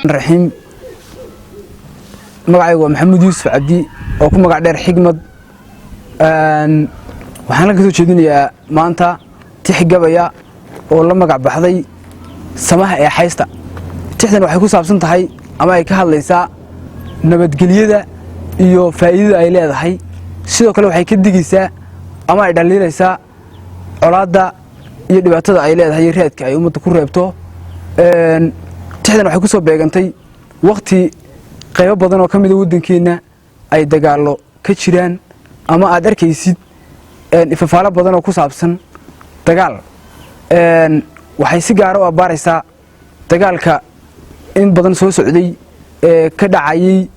الرحيم magacaygu waa maxamuud yuusuf cabdi oo ku magac dheer xigmad waxaan la soo jeedinayaa maanta tixgabaya oo la magac baxday samaha ee haysta tixdan waxay ku saabsan tahay ama ay ka hadlaysaa nabadgelyada iyo faa'iidada ay leedahay sidoo kale waxay ka digaysaa ama ay dhaliilaysaa colaadda iyo dhibaatada ay leedahay reedka ay ummadda ku reebto tixdan waxay ku soo beegantay waqti qaybo badan oo kamid ah wadankeena ay dagaalo ka jiraan ama aad arkaysid ifafaalo badan oo ku saabsan dagaal waxay si gaar ah u abaaraysaa dagaalka in badan soo socday ee ka dhacayay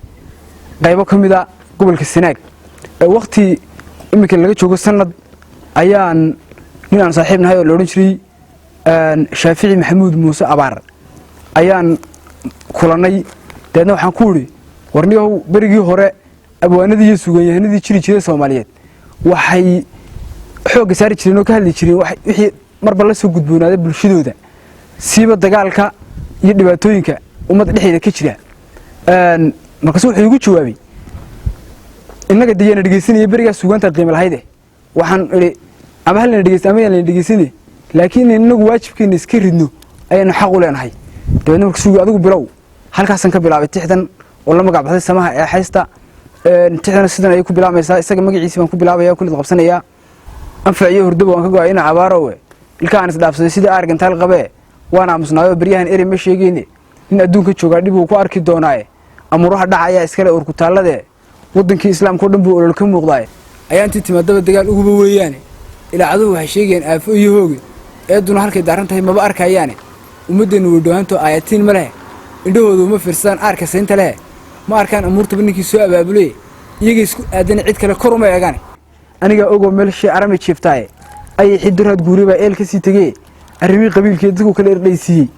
qaybo kamid ah gobolka Sanaag waqti imika laga joogo sanad ayaan nin aan saaxiibnahay oo la oran jiray Shaafici Maxamuud Muuse Abaar ayaan kulanay deedna waxaan ku wiri warniyow barigii hore abwaanadii iyo suugayahanadii jiray Soomaaliyeed waxay xoog saari jireen oo ka hadli jireen wixii marba la soo gudboonaaday bulshadooda siiba dagaalka iyo dhibaatooyinka ummadda dhexdeeda ka jira markaas wuxuu igu jawaabay inaga diyana dhageysanay bariga suugaanta qiimo lahayd waxaan iri ama hal la dhageysanay laakiin inagu waajibkeena iska ridno ayaan xaq u leenahay deedna markaas suuga adigu bilow halkaasan ka bilaabay tixdan oo la magac baxday samaha ee haysta tixdan sidan ay ku bilaamaysaa isaga magaciisa baan ku bilaabaya kulid qabsanaya anfaciyo hurdaba waan ka go'ay in abaarowe ilkaan isdhaafsaday sida argantaal qabee waana aamusnaayo bariyahan eri ma sheegayne in adduunka jooga dib uu ku arki doonaa amuraha dhacaya iskale urku taalade wadankii islaamka oo dhan buu olol ka muuqdaa ayaan timaadaba dagaal ugu weeyaan ilaa cadow waxay sheegeen aafo iyo hooge eeduna halkay daaran tahay maba arkayaan ummadeenu way dhawaanto aayatiin ma leh indhahoodu ma fiirsan arka saynta leh ma arkaan amuurtaba ninkii soo abaabulay iyaga isku aadan cid kale kor uma eegaan aniga ogo meel shay arame jiiftay ay xidiraad guuriba eel ka sii tagay arrimii qabiilkeedu kala irdaysiiyay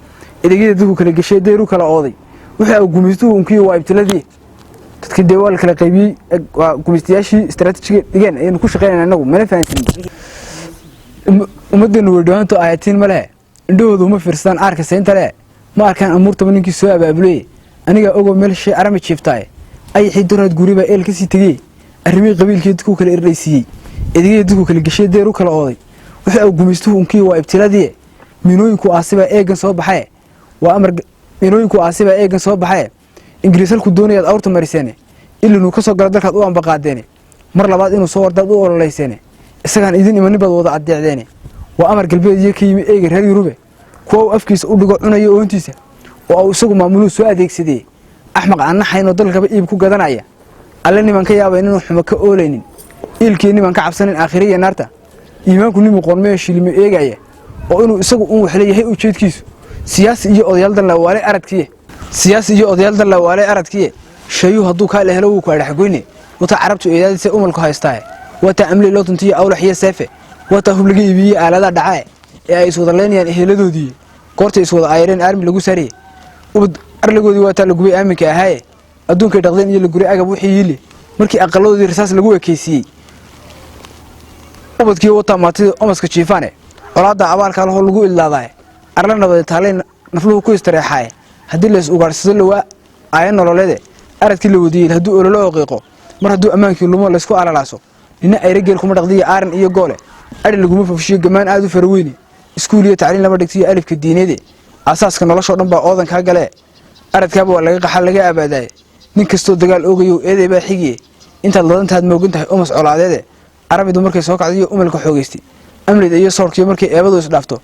edegeedu kala gashay deeru kala ooday waxa uu gumaystuhu unkii waa ibtiladii dadkii deewaal kala qaybiyay gumaystayaashii istaraatijiga dhigeen aynu ku shaqeynaa anagu mana fahantin ummadeenu way dhawaanto aayatiin ma leh indhahoodu ma fiirsan arka saynta leh ma arkaan amuurtaba ninkii soo abaabulay aniga ogo meel shay arame jiiftay ay xidiraad guuriba eel ka sii tagay arrimii qabiilkeedu kala irdaysiiyay edegeedu kala gashay deeru kala ooday waxa uu gumaystuhu unkii waa ibtiladii minooyinku aasiba eegan soo baxay waa amar minooyinku aasiba eegan soo baxay ingiriisalku doonayad awrta mariseen ilaa ka soo gala dalkaad u ambaqaadeen mar labaad inuu soo wardaad u ololeyseen isagaan idin iman bad wada adeecdeen waa amar galbeed iyo kiimi eega reer Yurube kuwa afkiisa u dhigo cunayo oontiisa oo isagu maamuluhu soo adeegsaday axmaq aan naxayno dalkaba iib ku gadanaya alle niman ka yaabay inuu xumo ka oolaynin ilkii niman ka cabsanin aakhiriya naarta iimaanku nimu qoonmee shilmi eegaya oo inuu isagu uu waxleeyahay ujeedkiisu siyaasi iyo odayaal dan la waalay aradkiye shayu haduu ka la helo uu ku dhaxgoyne wata carabtu eedaadisa umalku haystaa wata amli loo tuntiyo awlaxiya seefe wata hubliga iibiye aalada dhacay ee ay soo daleynayaan eheladoodii goortay soo ayreen armi lagu sariyay ubad arligoodii wata lagu bay aaminka ahaay adduunka dhaqdeen iyo la guray agab wixii yili markii aqaladoodii rasaas lagu ekeysiyay ubadkii wata maatida omaska jiifane colaada abaalka lagu ilaaday arlanada taaleen nafluhu ku istareexay hadii la is ugaarsado lawaa ay nololeede aradkii la wadiyay haduu ololo qiiqo mar haduu amaankii lumo la isku alalaaso nina ay rageel kuma dhaqdiyo aaran iyo goole ari lagu fafshiyo gamaan aad u farweyni iskuul iyo tacliin lama dhigtiyo alifka diineede asaaska nolosha dhan baa oodan ka gale aradkaaba waa laga qaxal laga abaaday nin kasto dagaal oogayo eeday baa xigiye inta ladantaad moogan tahay umas colaadeede arabidu markay soo kacdiyo umalka xoogeystay amrida iyo soorkiyo markay eebadu is dhaafto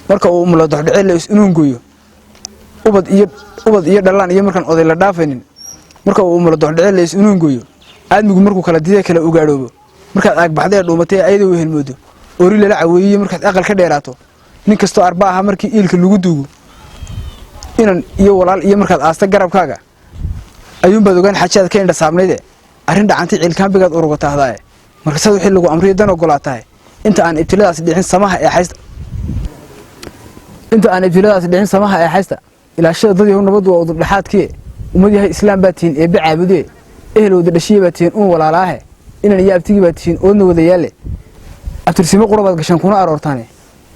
marka uu umlo dhaxdhicil la is inuu gooyo ubad iyo dhalaan iyo markan oday la dhaafaynin marka uu umlo dhaxdhicil la is inuu gooyo aadmigu markuu kala diday kala ugaadhoobo markaad aag baxday dhuumatay ayada u helmoodo ori la caweeyay markaad aqal ka dheeraato nin kasto arba ah markii ilka lagu duugo inan iyo walaal iyo markaad aasta garabkaaga ayuun baad ogaan xajaad ka indha saabnayde arrin dhacantay cilkaan bigaad urugataahdaa markaas wixii lagu amriyo dan ogolaatahay inta aan ibtiladaas dhicin samaha ee haysta ilaa shadadii nabad waa udur dhaxaadkii ummad yahay islaam baatiin ee bacaabude ehelowda dhashiye baatiin walaalaahe inan iyo abtigi baatiin oodna wada yaale abtirsimo qurabaad gashan kuna aroortaane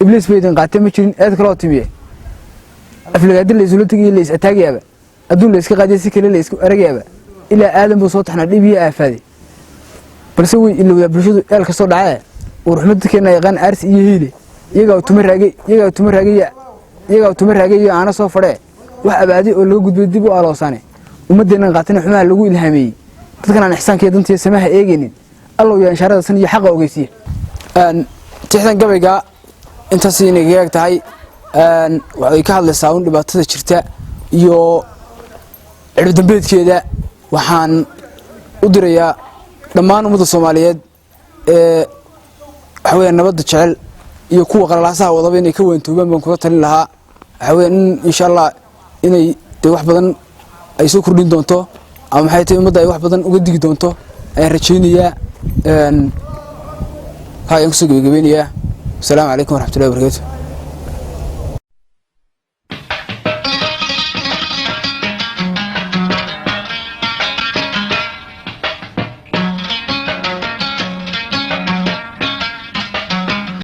ibliis baydin qaatay ma jirin eed kala timiye aflagaadi la isula tagay la is ataagayaba adduun la iska qaadiyo si kale la isku aragayaba ilaa aadan buu soo taxnaa dhib iyo aafaaday balse way ilowda bulshadu eel ka soo dhacay oo ruxmada keenay yaqaan aarsi iyo hiile iyaga tuma raagay iyo aana soo fadhe wax abaadi oo lagu gudbay dib u aloosane ummadeena qaatana xumaha lagu ilhaamiyay dadkan aan ixsaankeeda dantiisa samaha eegeenin allow yaa inshaarada san iyo xaqa ogeysiye tixdan gabayga intaas inay gaag tahay waxay ka hadlaysaa un dhibaatada jirta iyo cirib dambeedkeeda waxaan u dirayaa dhammaan ummadda Soomaaliyeed waxa weeye nabadda jecel iyo kuwa qalalaasaha wadaba inay ka weyntoobaan baan kuga talin lahaa waxa weeye insha Allah inay wax badan ay soo kordhin doonto ama maxay tahay ummadda ay wax badan uga digi doonto ay rajaynayaa هاي أنكسر جبينية السلام عليكم ورحمة الله وبركاته.